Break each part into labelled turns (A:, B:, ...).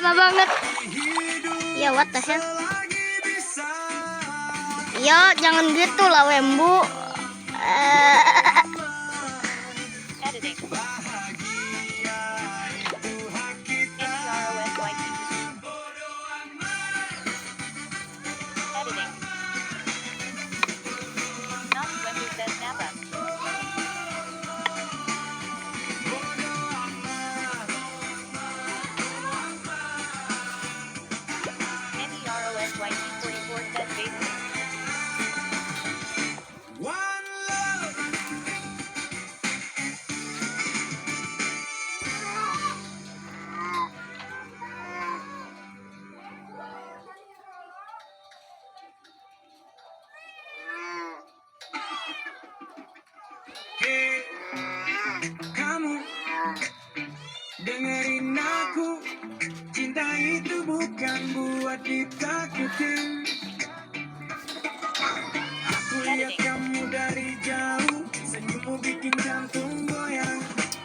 A: lama banget. Ya what the hell. Ya jangan gitu lah Wembu.
B: Kamu dengerin aku, cinta itu bukan buat ditakutin. Aku lihat kamu dari jauh, senyummu bikin jantung goyang.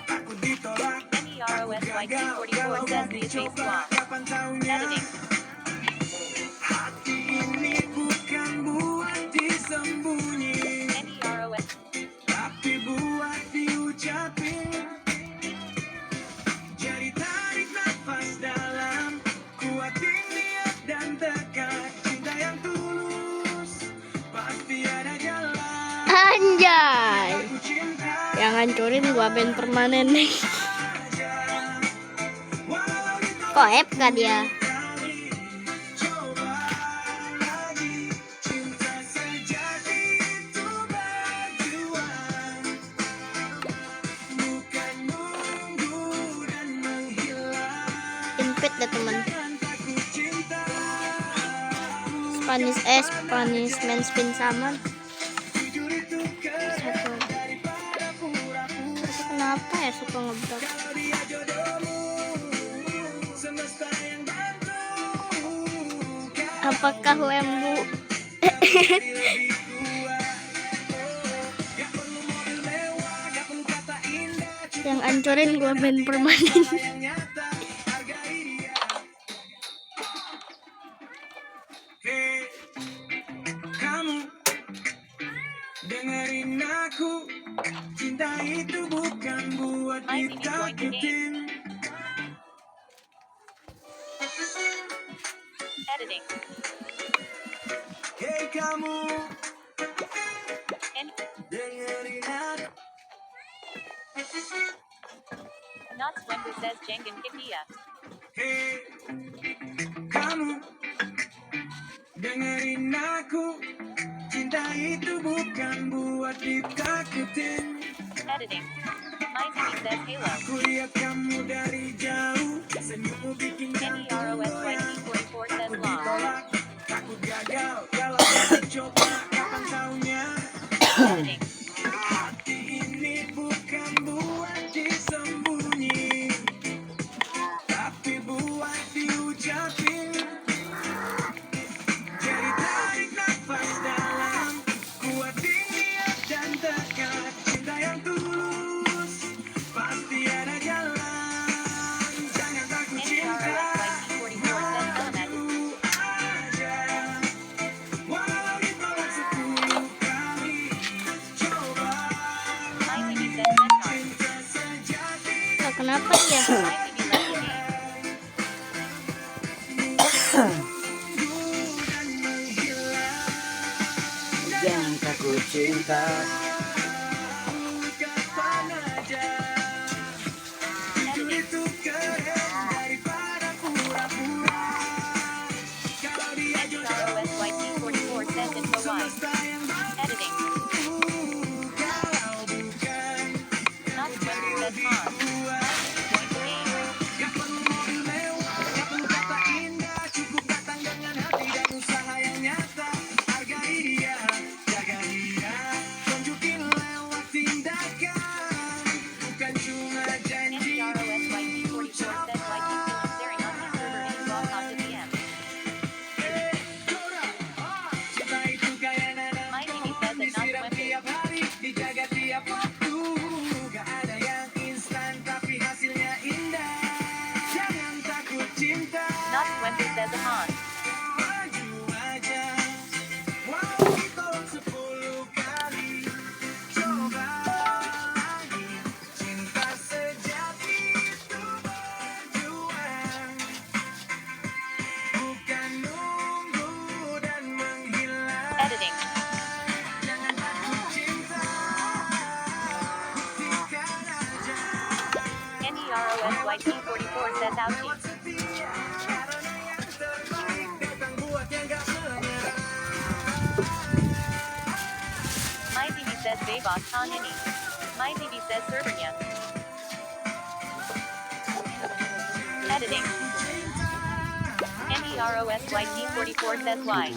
B: Aku ditolak, aku gagal, kalau mau dicoba, kapan taunya. Hati ini bukan buat disembunyi, tapi buat diucapin. Jadi tarik nafas dalam, kuatin niat dan tekad. Cinta yang tulus pasti ada jalan.
A: Anjay.
B: Aku cinta
A: Yang hancurin gua band permanen nih.
B: walau
A: Kok FK dia?
B: kali, coba lagi. Cinta sejati itu berjuang, bukan nunggu dan menghilang.
A: Invite deh teman.
B: Jangan takut cinta,
A: Spanish man spin sama.
B: jujur itu keren
A: Satu.
B: daripada pura-pura.
A: Kenapa ya suka ngebrak?
B: Kalau dia jodohmu, semesta yang bantu.
A: Apakah Wembu
B: Lebih kuat, gak perlu mobil mewah, gak perlu kata indah,
A: yang hancurin gua band permanen?
B: yang nyata, hargai dia. Hei, kamu dengerin aku, cinta itu bukan buat ditakutin. Hei kamu, dengerin aku. Hei, kamu dengerin aku, cinta itu bukan buat ditakutin. Aku lihat kamu dari jauh, senyummu bikin jantung goyang. Aku ditolak, takut gagal, kalau mau coba, kapan taunya. Hati ini bukan buat disembunyi, tapi buat diucapin. Jadi tarik nafas dalam, kuatin niat dan tekad. Cinta yang tulus pasti ada jalan. Jangan takut cinta, lalu aja. Walau ditolak 10 kali, coba lagi. Cinta sejati
A: Kok kenapa ya?
B: dan menghilang.
C: Jangan takut cinta,
B: Kapan aja, jujur itu keren daripada pura-pura. Kalau dia jodoh, semesta yang bantu. Kalau bukan, jadi lebih kuat. Gak perlu mobil mewah, gak perlu kata indah, cukup datang dengan hati dan usaha yang nyata. Hargai dia, jaga dia, tunjukin
D: Wembu says Ahan.
B: Maju aja, walau ditolak 10 kali, coba lagi. Cinta sejati itu berjuang, bukan nunggu dan menghilang.
D: Editing.
B: Jangan takut cinta, buktikan aja.
D: NEROSYT44 says Ouchie.
B: Setia, karena yang terbaik datang buat yang gak menyerah.
D: My TV says Bebas Han Ini. My TV says Servernya. Editing. NEROSYT44 says Y.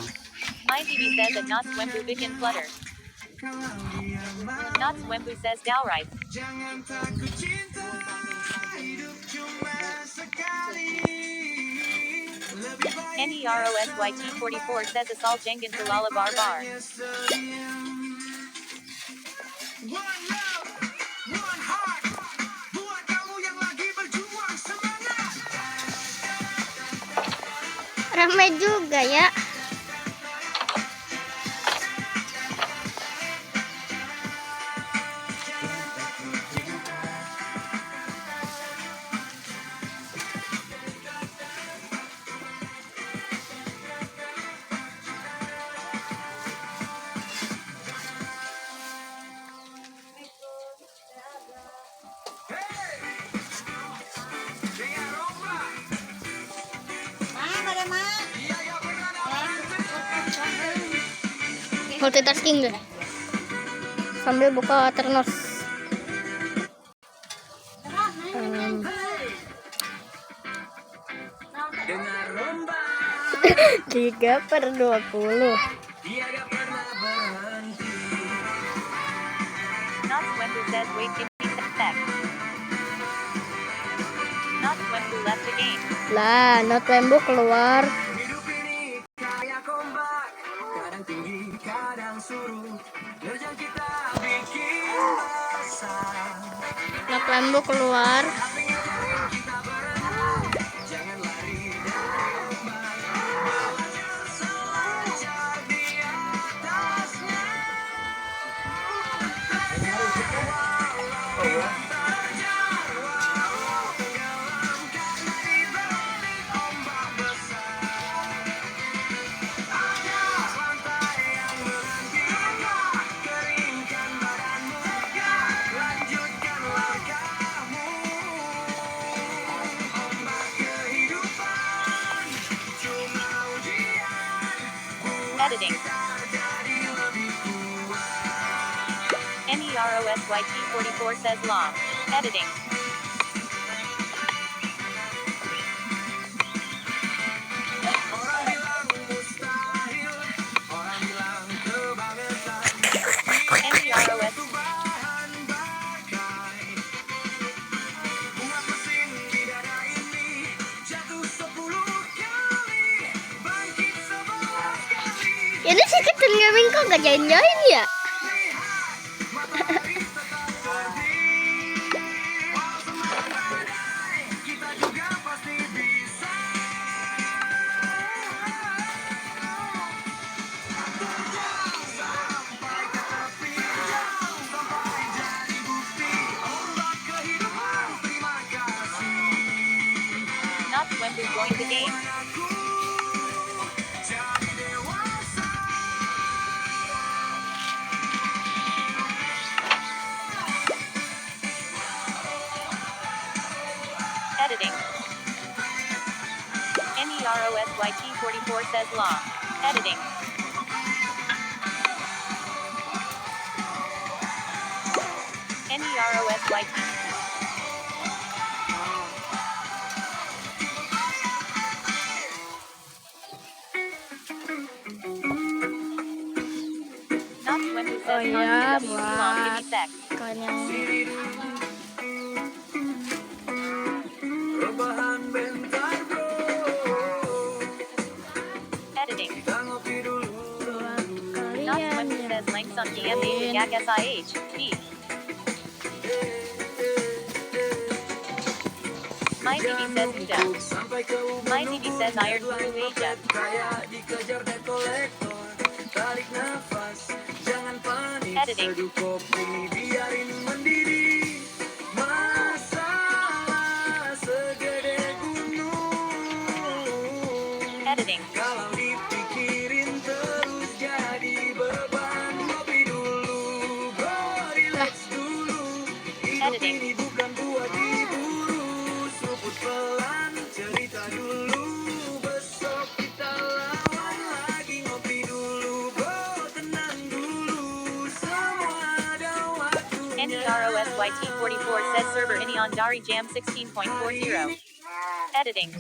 D: My TV says that Knots Wembu bikin flutter. Knots Wembu says Dowright.
B: Jangan takut cinta, hidup cuma sekali. Lebih baik
D: NEROSYT44 says Asal Jengen Kulala Barbar.
B: senyum. One love, one heart. Buat kamu yang lagi berjuang, semangat.
A: Ramai juga ya.
B: Dengar ombak. Iya, gak pernah ada berhenti.
A: Multitasking deh. Sambil buka ternos.
B: Dengar ombak.
A: 3/20.
B: Iya, gak pernah berhenti.
D: Knots Wembu says wait give me sec. Knots Wembu left the game.
A: Lah, Not Wembu keluar.
B: Hidup ini kayak ombak, kadang tinggi, kadang surut. Nerjang kita bikin basah.
A: Not Wembu keluar.
B: Tapi jangan kita berenang, jangan lari dari ombak. Belajar selancar di atasnya. Walau terjal, walau tenggelam, karena di balik ombak besar ada pantai yang menanti. Keringkan badanmu, lanjutkan langkahmu. Ombak kehidupan cuma ujian,
D: Editing.
B: jadi lebih kuat.
D: NEROSYT44 says Law. Editing.
B: Orang bilang mustahil, orang bilang kebangetan.
D: NEROS.
B: Bahan bakai buat mesin di dada ini jatuh 10 kali, bangkit 11 kali.
A: Ini si Kecil Gaming kok gak join-join ya?
B: Lihat matahari tetap terbit, walau semakin badai kita juga pasti bisa. Terjang sampai ke tepi, jauh sampai jadi bukti. Ombak kehidupan, terima kasih.
D: Knots Wembu joined the game.
B: Aku jadi dewasa.
D: Editing. NEROSYT44 says Law. Editing. NEROSYT. Knots Wembu says
A: Oh,
D: Han
A: yeah,
D: Ini long give me sec.
A: Kan yang
B: Rebahan bentar bro,
D: Editing.
B: kita ngopi dulu.
D: Knots
A: kalian
D: Wembu
A: ya.
D: says length on DMA Gagas IH. B. My TV says Huda.
B: Sampai sampai ke
D: My TV says Iron Guru Asia.
B: kayak dikejar debt collector. Tarik nafas, jangan panik.
D: Editing.
B: Seduh kopi biarin mendidih. Masalah segede gunung.
D: Editing.
B: Kalau dipikirin terus jadi beban. Ngopi dulu, bro, relax dulu. Hidup
D: Editing.
B: ini bukan buat diburu. Seruput pelan, cerita dulu. Besok kita lawan lagi. Ngopi dulu, bro, tenang dulu. Semua ada waktunya.
D: NEROSYT44 says server ini on Dari Jam 16.40. Editing.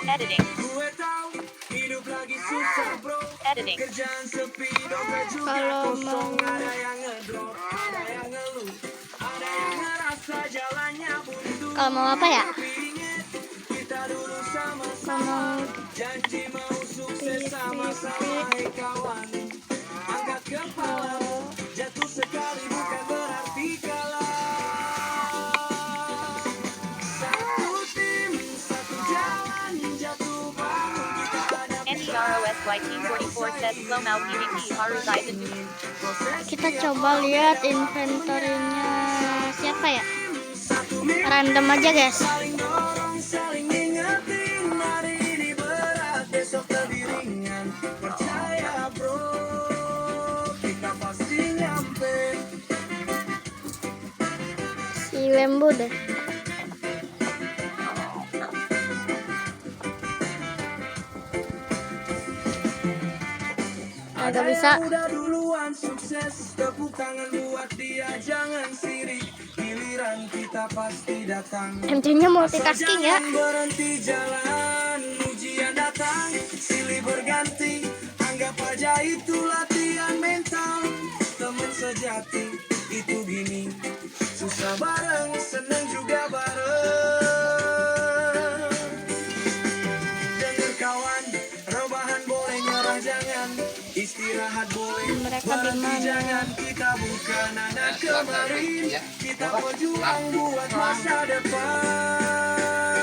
D: Editing.
B: Gue tahu hidup lagi susah, bro.
D: Editing.
B: Kerjaan sepi, dompet juga
A: Kalau
B: kosong.
A: mau-
B: Ada yang ngedrop, ada yang ngeluh, ada yang ngerasa jalannya buntu.
A: Kalau mau apa ya?
B: Tapi inget, kita dulu sama-sama.
A: Mau
B: Janji mau sukses sama-sama, hei kawan. Angkat kepala, jatuh sekali bukan berarti kalah. Satu tim, satu jalan, jatuh bangun kita hadapi.
D: NEROSYT44 says slow mau PvP harus Aizen.
A: kita coba lihat inventory-nya siapa ya? Random aja guys.
B: Saling dorong, saling ngingetin. Hari ini berat, besok lebih ringan. Percaya bro, kita pasti nyampe.
A: Si Lembu deh. Agak bisa.
B: Yang udah duluan sukses, tepuk tangan buat dia, jangan sirik. Giliran kita pasti datang.
A: MC-nya multitasking ya.
B: Jangan berhenti jalan, ujian datang, silih berganti. Anggap aja itu latihan mental. Teman sejati itu gini, susah bareng, seneng juga bareng. Dengar kawan, rebahan boleh, nyerah jangan. Istirahat boleh,
A: Mereka
B: berhenti
A: di mana?
B: jangan. Kita bukan anak kemarin, kita berjuang buat masa depan.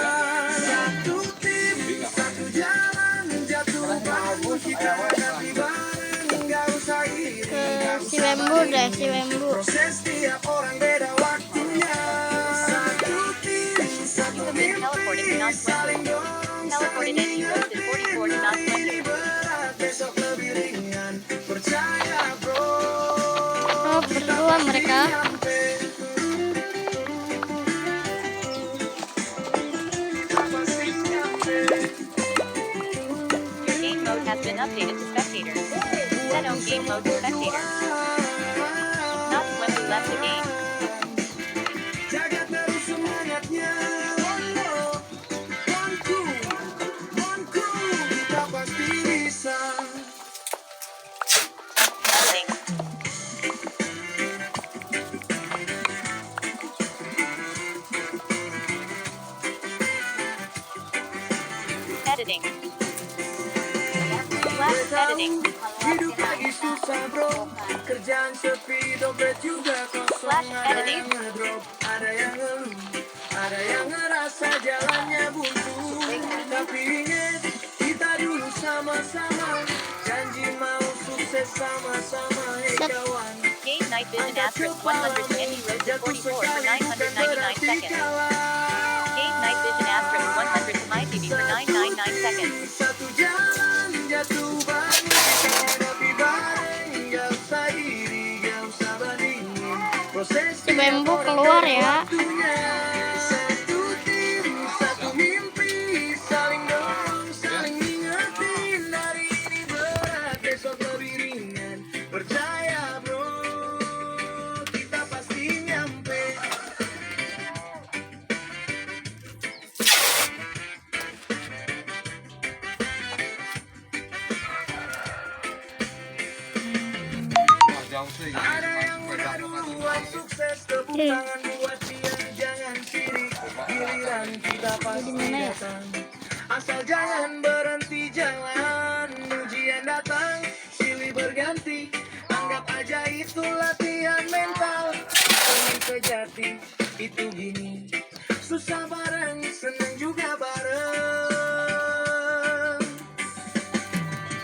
B: Satu tim, satu jalan, jatuh bangun kita hadapi bareng. Gak usah iri,
A: Ke
B: gak
A: si
B: usah
A: Lembu
B: banding.
A: deh, si Lembu.
B: Proses tiap orang beda waktunya. Satu tim, satu mimpi, saling dorong,
D: Teleported
B: saling
D: and you roasted 44 to not
B: ingetin.
D: swim.
B: Berat, besok lebih ringan. Percaya bro,
A: Oh, berdua mereka.
B: nyampe. Kita pasti nyampe.
D: Your game mode has been updated to spectators. Set on game mode to spectators. Not swim who left the game.
B: Jaga terus semangatnya. Bonku, bonku, kita pasti bisa.
D: Editing. Editing. Flash editing.
B: Hidup lagi susah bro, kerjaan sepi, dompet juga kosong.
D: Flash
B: Ada
D: editing.
B: yang ngedrop, ada yang ngeluh, ada yang ngerasa jalannya buntu. Tapi inget, kita dulu sama-sama. Janji mau sukses sama-sama, hei kawan.
D: Game Night Vision Asterisk 100 and you roasted 44 for 999 seconds. Game Night Vision Asterisk 100 to my TV for 999 seconds.
B: Satu jalan jatuh bangun kita hadapi bareng. Gak usah iri, gak usah bandingin. Proses
A: Si Lembu keluar ya.
B: waktunya. Satu tim, satu mimpi, saling dorong, saling ingetin. Hari ini berat, besok lebih ringan. Percaya bro, kita pasti nyampe. Ada yang udah duluan sukses, tepuk tangan buat dia, jangan sirik. Giliran kita pasti
A: Di mana ya?
B: datang. Asal jangan berhenti jalan, ujian berganti. Anggap aja itu latihan mental. Teman sejati itu gini, susah bareng, seneng juga bareng.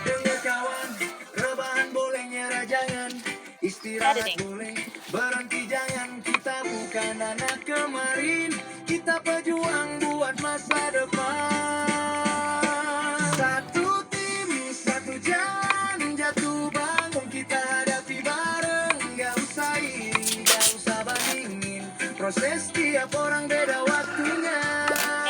B: Dengar kawan, rebahan boleh, nyerah jangan, istirahat
D: Editing.
B: boleh, berhenti jangan. Kita bukan anak kemarin, kita pejuang buat masa depan. Satu tim, satu jalan, jatuh bangun kita hadapi bareng. Gak usah iri, gak usah bandingin, proses tiap orang beda waktunya.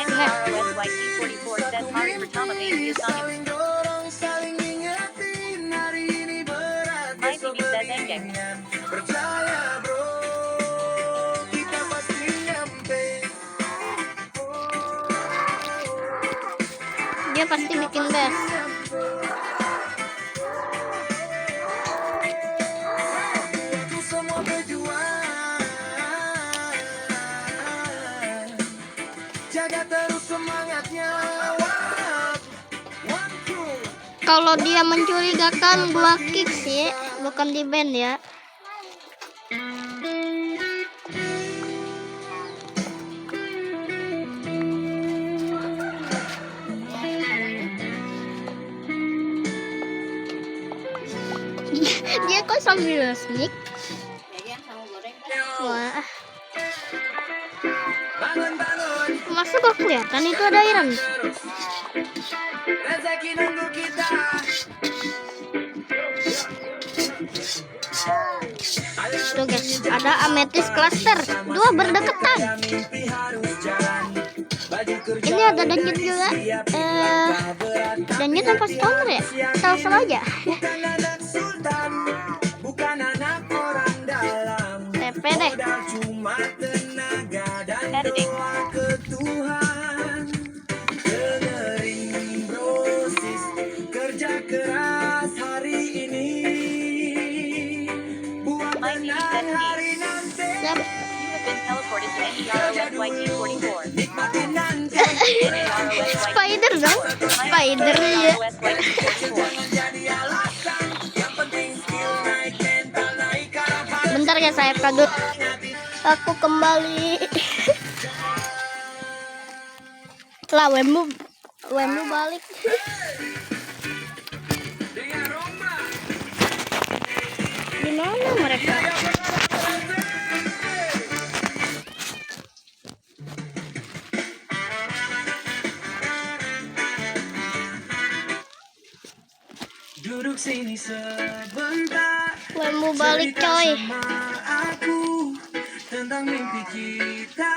D: NROSYT44 says Hari Pertama Baby is on
B: Saling dorong, saling ingetin, hari ini berat,
D: My
B: besok
D: TV says Engek.
B: beringan. Percaya bro, kita pasti nyampe.
A: Dia pasti bikin best.
B: Untuk semua pejuang, jaga terus semangatnya. One, two.
A: Kalau dia mencurigakan gua kick sih, bukan di band ya. Dia kok sambil sneak? Wah,
B: Bangun, bangun.
A: masa gak kelihatan itu ada Iran?
B: Terus rezeki nunggu kita.
A: Tuh guys, ada amethyst cluster, dua berdekatan.
B: Mimpi harus jalan. Baju kerja
A: Ini ada dungeon juga. Dungeon apa stoner ya? Tahu aja.
B: bukan anak sultan, bukan anak orang dalam.
A: TP deh.
B: Modal cuma tenaga dan
D: Editing.
B: doa ke Tuhan. Dengerin brosis, kerja keras hari ini, buat
D: My TV
B: menang
D: says
B: hari nanti.
A: Siap.
D: You have been teleported to NEROSYT44.
B: Nikmatin nanti.
D: NEROSYT44.
A: Spider dong, spider ya.
D: NEROSYT44.
B: Jadi alasan, yang penting skill naik, mental naik, harapan.
A: Bentar guys, saya kadut. Aku kembali. Lah, wemu balik.
B: Dengan Roma.
A: Di mana mereka?
B: Duduk sini sebentar,
A: Wemu balik
B: cerita
A: coy.
B: sama aku tentang mimpi kita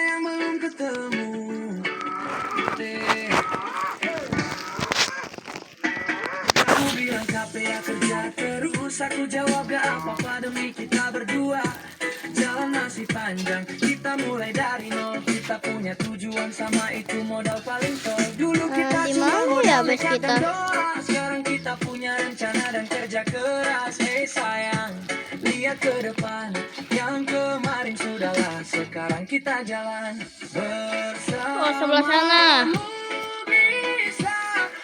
B: yang belum ketemu. Kamu bilang capek ya kerja terus, aku jawab gak apa-apa demi kita berdua. Jalan masih panjang, kita mulai dari nol. Kita punya tujuan sama, itu modal paling tol. Dulu kita
A: di
B: cuma
A: mana ya
B: modal
A: base
B: nekat
A: kita?
B: dan doa. Sekarang kita punya rencana dan kerja keras. Hey sayang, lihat ke depan, yang kemarin sudahlah, sekarang kita jalan bersama.
A: Oh, sebelah sana.
B: Bisa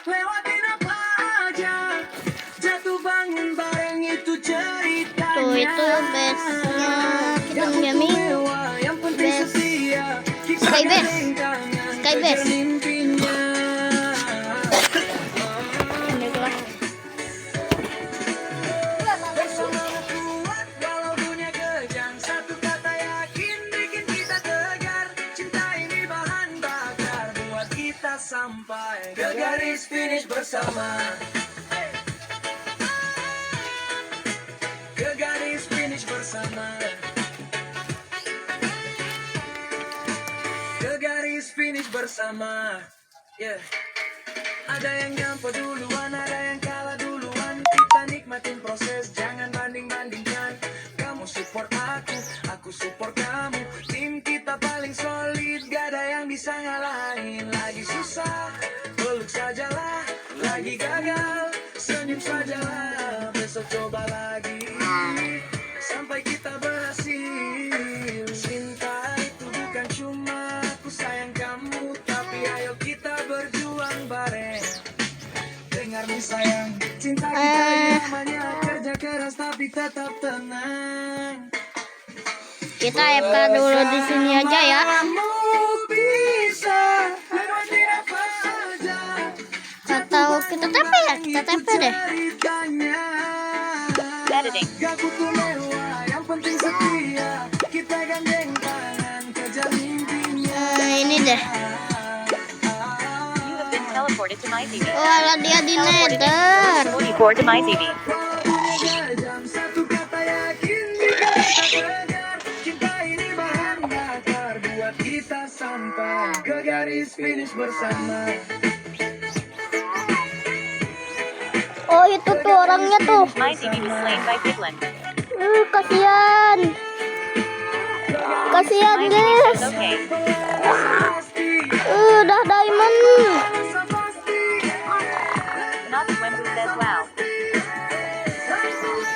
B: lewatin apa aja, jatuh bangun bareng itu ceritanya.
A: Tuh, itu base-nya kita
B: Gak
A: gaming.
B: butuh mewah, yang penting
A: Base.
B: setia. Kita
A: Sky base.
B: gandeng tangan,
A: Sky
B: kejar
A: base.
B: mimpinya.
A: Ini kelas.
B: Bersama kuat walau dunia kejam, satu kata yakin bikin kita tegar. Cinta ini bahan bakar buat kita sampai ke garis finish bersama. Ke garis finish bersama. Ke garis finish bersama. Yeah. Ada yang nyampe duluan, ada yang kalah duluan. Kita nikmatin proses, jangan banding-bandingkan. Kamu support aku support kamu. Tim kita paling solid, gak ada yang bisa ngalahin. Lagi susah, peluk sajalah. Lagi gagal, senyum sajalah. Besok coba lagi, sampai kita berhasil. Cinta itu bukan cuma aku sayang kamu, tapi ayo kita berjuang bareng. Dengar nih sayang, cinta kita namanya kerja keras tapi tetap tenang.
A: Kita FK dulu di sini aja ya.
B: Kamu bisa lewati apa saja.
A: Atau kita TP ya? Kita TP deh.
B: Ceritanya.
D: Editing.
B: Gak butuh mewah, yang penting setia. Kita gandeng tangan kejar mimpinya.
A: Ini deh.
D: You have been teleported to MyTV.
A: Walah dia di nether.
D: 44 to MyTV.
B: Jam satu kata yakin jika kita kejar. Cinta ini bahan bakar buat kita sampai ke garis finish bersama.
A: Oh itu tuh orangnya tuh.
D: MyTV was slain by Piglin.
A: Kasihan. Kasihan
D: MyTV
A: guys.
D: says okay.
A: Udah diamond.
D: Not Swimbu says wow.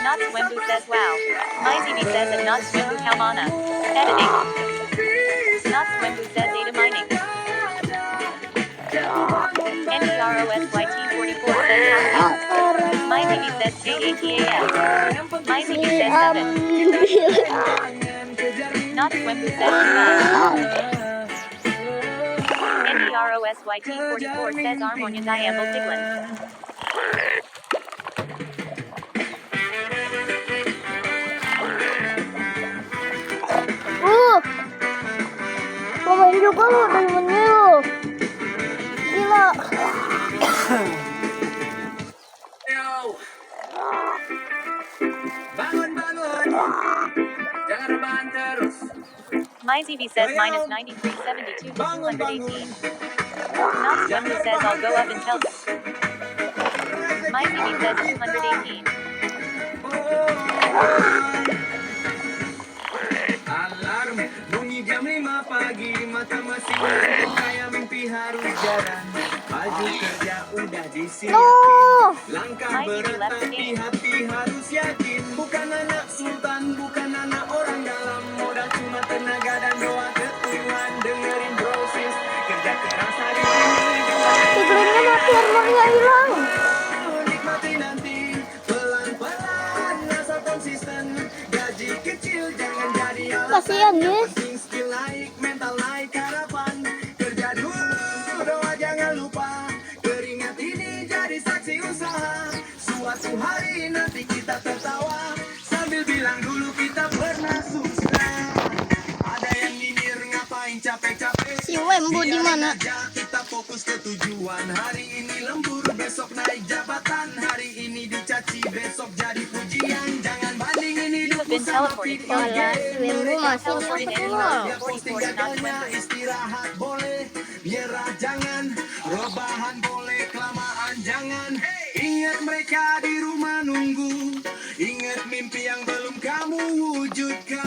D: Not Swimbu says wow. MyTV says and not Swimbu Kalmana. Editing. Not Swimbu says data mining. NEROSYT44 says MyTV says KATAS. MyTV says 7. Not Swimbu says NEROSYT44 says Armonia Diamble Piglin.
A: Pemain juga lo diamondnya lo. Gila.
B: Bangun, bangun. Jangan rebahan terus.
D: MyTV says minus 9372 to 218. Not Swimbu says I'll go up and tell you. MyTV says 218.
B: Alarm bunyi jam 5 pagi, mata masih melek kayak mimpi harus jalan. Baju kerja udah disiapin.
A: No.
B: Langkah berat tapi hati harus yakin. Bukan anak sultan, bukan anak orang dalam. Modal cuma tenaga dan doa ke Tuhan. Dengerin proses kerja keras hari ini.
A: Piglinnya mati, armornya hilang.
B: Nikmati nanti pelan-pelan, asal konsisten. Gaji kecil jangan jadi alasan.
A: Kasihan guys.
B: Penting skill naik, mental naik, harapan. Kerja dulu, doa jangan lupa. Keringat ini jadi saksi usaha. Suatu hari nanti kita tertawa sambil bilang dulu kita pernah susah. Ada yang nyinyir ngapain capek-capek.
A: Si Wembu di mana?
B: Kita fokus ke tujuan. Hari ini lembur, besok naik jabatan. Hari ini dicaci, besok jadi pujian. Jangan banding ini
D: You have been teleported to
A: Walah,
D: MyTV.
A: si Wembu masih
D: Teleported
A: satu
D: to
A: pulau.
B: posting
D: 44 to not
B: gagalnya,
D: Swimbu.
B: istirahat boleh, nyerah jangan, rebahan boleh, kelamaan jangan. Ingat mereka di rumah nunggu, ingat mimpi yang belum kamu wujudkan.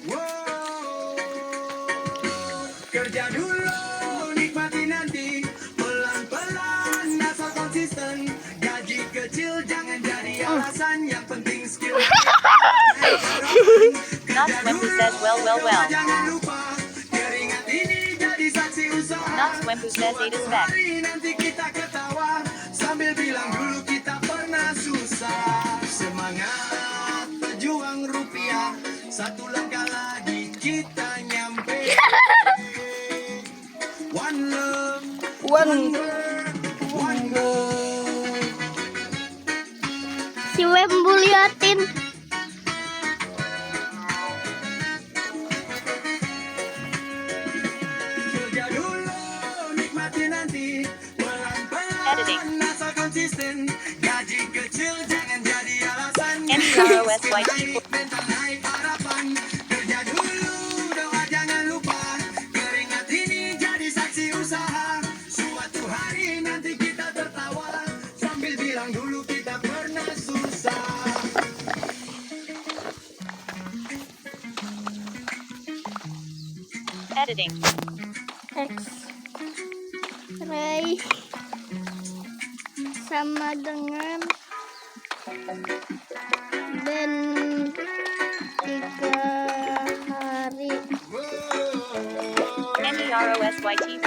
B: Wow. Kerja dulu, nikmati nanti, pelan-pelan, asal konsisten. Gaji kecil jangan jadi alasan, yang penting skill.
D: Not Swimbu says well.
B: Jangan lupa, keringat ini jadi saksi usaha.
D: Not Swimbu says A to spec.
B: Nanti kita ketawa sambil bilang dulu kita pernah susah. Semangat pejuang rupiah, satu langkah lagi kita nyampe. One love, one world, one goal.
A: Si Wembu liatin.
B: Kerja dulu, nikmati nanti, pelan-pelan,
D: Editing.
B: asal konsisten. Gaji kecil jangan jadi alasan.
D: NEROSYT.
B: Mental naik harapan. Kerja dulu, doa jangan lupa. Keringat ini jadi saksi usaha. Suatu hari nanti kita tertawa sambil bilang dulu kita pernah susah.
D: Editing.
A: X-ray sama dengan Ben 3 hari.
D: NEROSYT.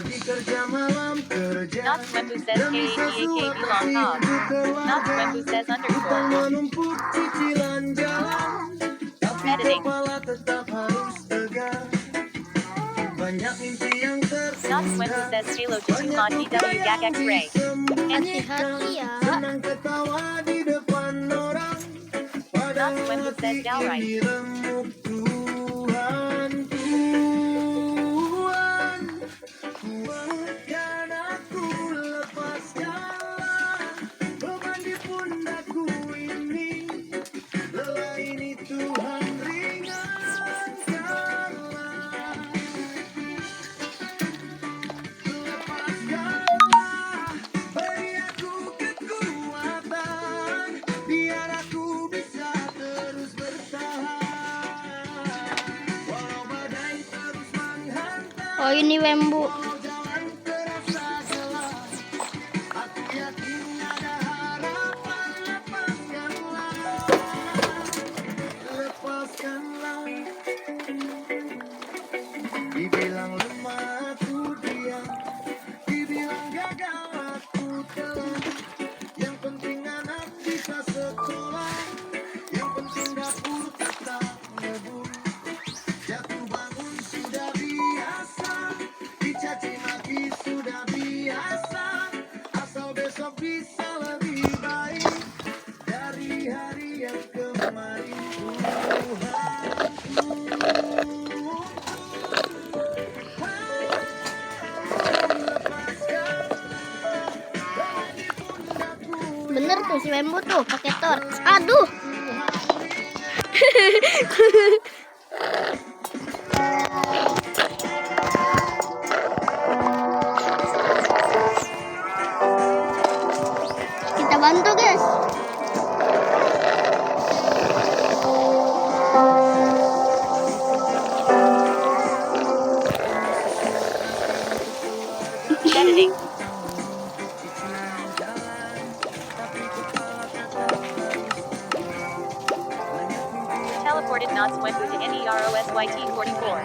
B: pagi kerja malam kerja.
D: Not Swembu says
B: Demi
D: KATAKB
B: sesuatu
D: long cog.
B: hidup
D: Not
B: kelak.
D: Swembu says
B: Utang
D: underscore.
B: menumpuk cicilan jalan, tapi
D: Editing.
B: kepala tetap harus tegak. Banyak mimpi yang
D: Not Swembu
B: tertunda,
D: says Halo to 2 mod DW Gag X-Ray.
A: Hati-hati ya.
B: senang ketawa di depan orang. Padahal
D: Not Swembu says
B: hati
D: downright.
B: ini remuk. Tuhan, Tuhan, kuatkan aku, lepaskanlah beban di pundakku ini. Lelah ini Tuhan ringankanlah. Lepaskanlah, beri aku kekuatan, biar aku bisa terus bertahan. Walau badai terus menghantam,
A: Oh ini Wembu.
B: walau jalan terasa gelap, aku yakin ada harapan. Lepaskanlah, dibilang lemah aku diam, dibilang gagal aku telan. Yang penting anak bisa sekolah, yang penting dapur tetap ngebul. Jatuh bangun sudah biasa, dicaci maki sudah biasa, asal besok bisa lebih baik dari hari yang kemarin.
A: Bener tuh si Wembu tuh pakai torch. Aduh. Kita bantu guys.
D: Editing. Teleported Not Swembu to NEROSYT 44.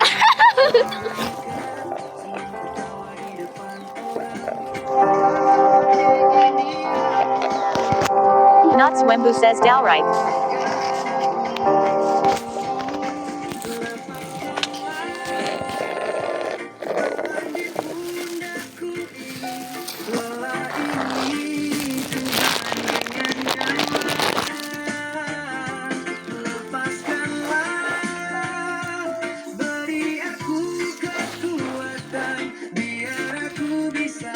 D: Not Swembu says downright.
B: Beri aku kekuatan, biar aku bisa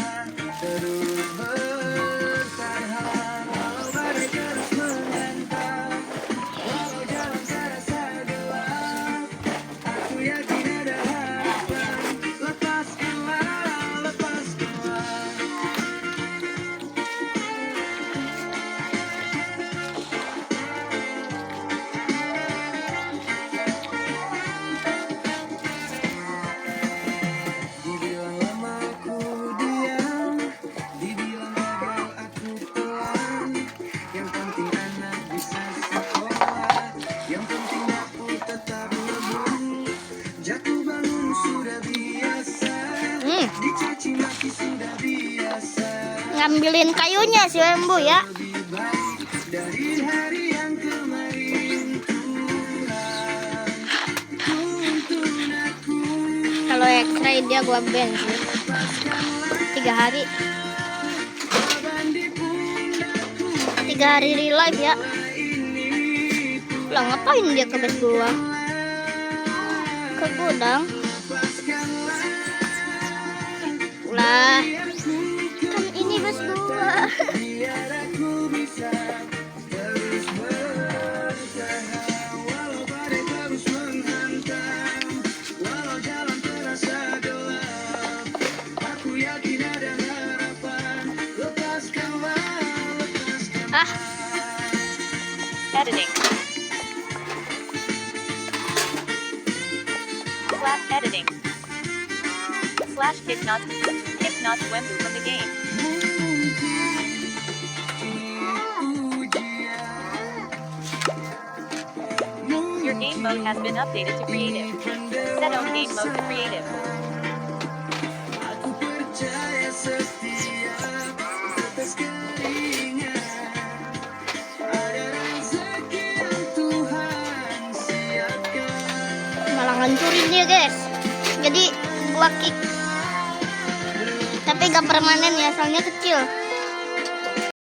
B: terus bertahan. Walau badai terus menghantam, walau jalan terasa gelap, aku yakin ada harapan. Lepaskanlah, lepaskanlah. Dibilang lama aku diam, dibilang gagal aku telan. Yang penting anak bisa sekolah, yang penting dapur tetap ngebul. Jatuh bangun sudah biasa, dicaci maki sudah biasa.
A: Ngambilin kayunya si Wembu ya.
B: Lebih baik dari hari yang kemarin. Tuhan, tuntun aku.
A: Kalau X-ray dia gua ban sih. 3 hari. 3 hari relive ya. Lah ngapain dia ke base gua? Ke gudang. Lah kan ini base gua.
B: Biar aku bisa terus bertahan, walau badai terus menghantam, walau jalan terasa gelap, aku yakin ada harapan. Lepaskanlah, lepaskanlah.
A: Ah,
D: Editing. Slash editing. Slash kick not Swembu from the game. Your game mode has been updated to creative. Set own game mode to creative.
B: Aku pergi
A: hancurin dia guys. Jadi gua kick. Tapi gak permanen ya, soalnya kecil.